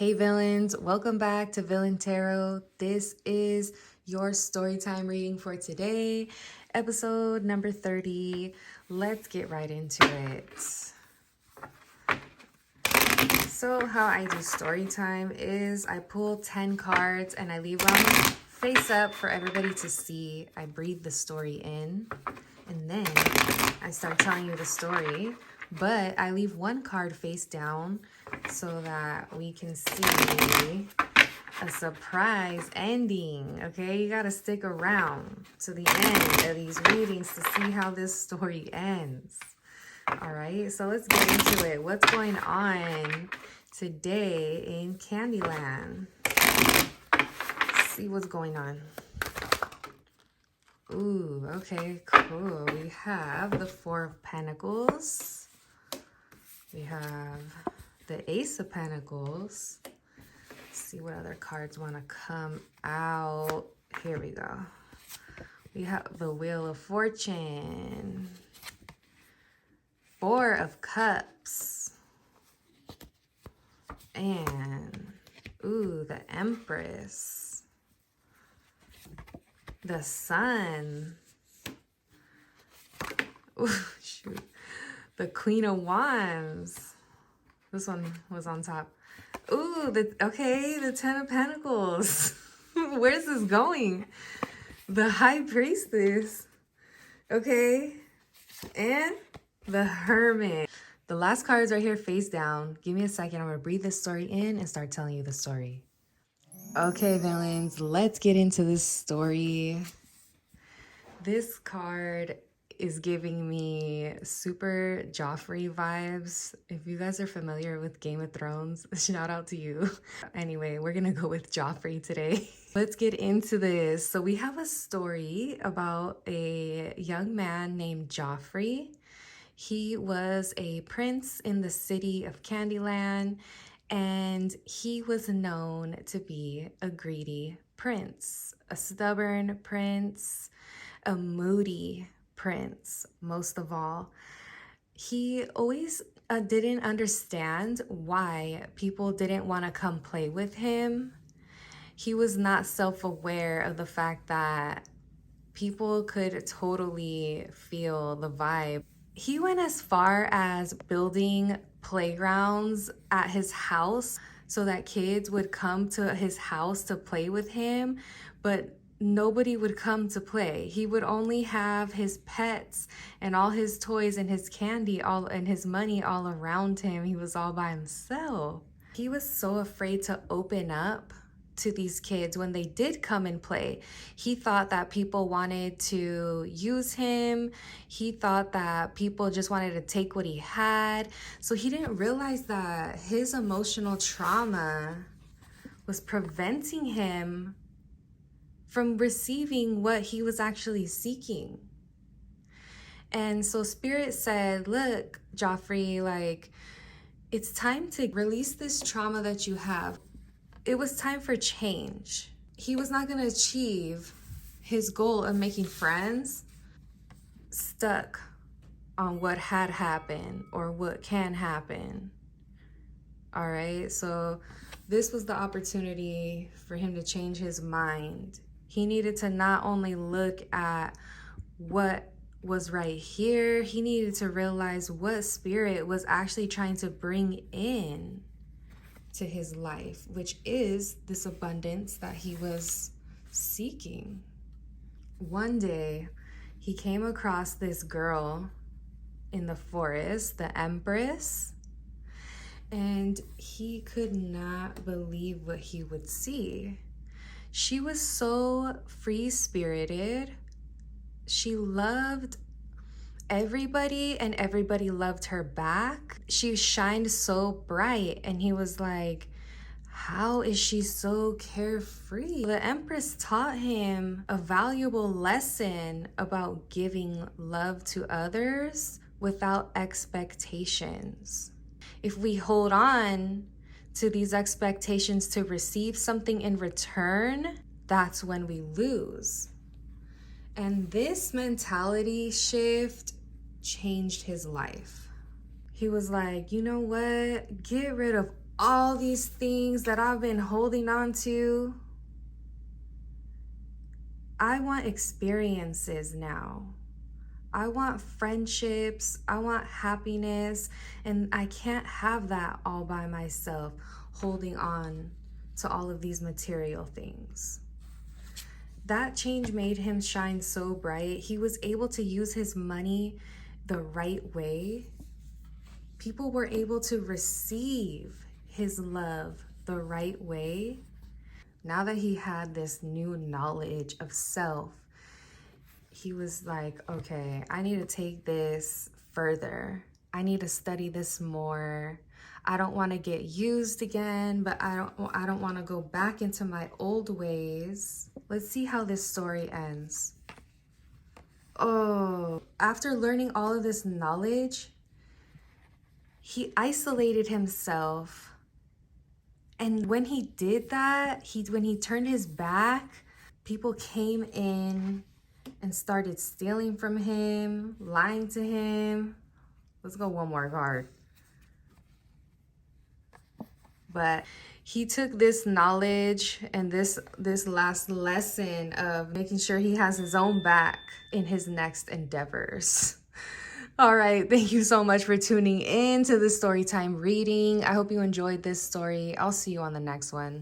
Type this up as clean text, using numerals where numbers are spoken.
Hey villains, welcome back to Villain Tarot. This is your storytime reading for today, episode number 30. Let's get right into it. So how I do story time is I pull 10 cards and I leave them face up for everybody to see. I breathe the story in and then I start telling you the story, but I leave one card face down so that we can see a surprise ending. Okay, you gotta stick around to the end of these readings to see how this story ends. All right, so let's get into it. What's going on today in Candyland? Let's see what's going on. Ooh, okay, cool. We have the Four of Pentacles. We have the Ace of Pentacles. Let's see what other cards want to come out. Here we go. We have the Wheel of Fortune. Four of Cups. And, ooh, the Empress. The Sun. Ooh, shoot. The Queen of Wands. This one was on top. Ooh, the Ten of Pentacles. Where's this going? The High Priestess. Okay. And the Hermit. The last card's right here face down. Give me a second. I'm going to breathe this story in and start telling you the story. Okay, villains, let's get into this story. This card is giving me super Joffrey vibes. If you guys are familiar with Game of Thrones, shout out to you. Anyway, we're gonna go with Joffrey today. Let's get into this. So we have a story about a young man named Joffrey. He was a prince in the city of Candyland, and he was known to be a greedy prince, a stubborn prince, a moody prince, most of all. He always didn't understand why people didn't want to come play with him. He was not self-aware of the fact that people could totally feel the vibe. He went as far as building playgrounds at his house so that kids would come to his house to play with him, but nobody would come to play. He would only have his pets and all his toys and his candy and his money all around him. He was all by himself. He was so afraid to open up to these kids when they did come and play. He thought that people wanted to use him. He thought that people just wanted to take what he had. So he didn't realize that his emotional trauma was preventing him from receiving what he was actually seeking. And so Spirit said, look, Joffrey, like, it's time to release this trauma that you have. It was time for change. He was not going to achieve his goal of making friends stuck on what had happened or what can happen. All right, so this was the opportunity for him to change his mind. He needed to not only look at what was right here, he needed to realize what Spirit was actually trying to bring in to his life, which is this abundance that he was seeking. One day, he came across this girl in the forest, the Empress, and he could not believe what he would see. She was so free-spirited. She loved everybody and everybody loved her back. She shined so bright, and he was like, how is she so carefree? The Empress taught him a valuable lesson about giving love to others without expectations. If we hold on to these expectations to receive something in return, that's when we lose. And this mentality shift changed his life. He was like, you know what? Get rid of all these things that I've been holding on to. I want experiences now. I want friendships. I want happiness. And I can't have that all by myself, holding on to all of these material things. That change made him shine so bright. He was able to use his money the right way. People were able to receive his love the right way. Now that he had this new knowledge of self, he was like, okay, I need to take this further. I need to study this more. I don't want to get used again, but I don't want to go back into my old ways. Let's see how this story ends. Oh, after learning all of this knowledge, he isolated himself. And when he did that, when he turned his back, people came in and started stealing from him, lying to him. Let's go one more card. But he took this knowledge and this last lesson of making sure he has his own back in his next endeavors. All right, thank you so much for tuning in to the Storytime reading. I hope you enjoyed this story. I'll see you on the next one.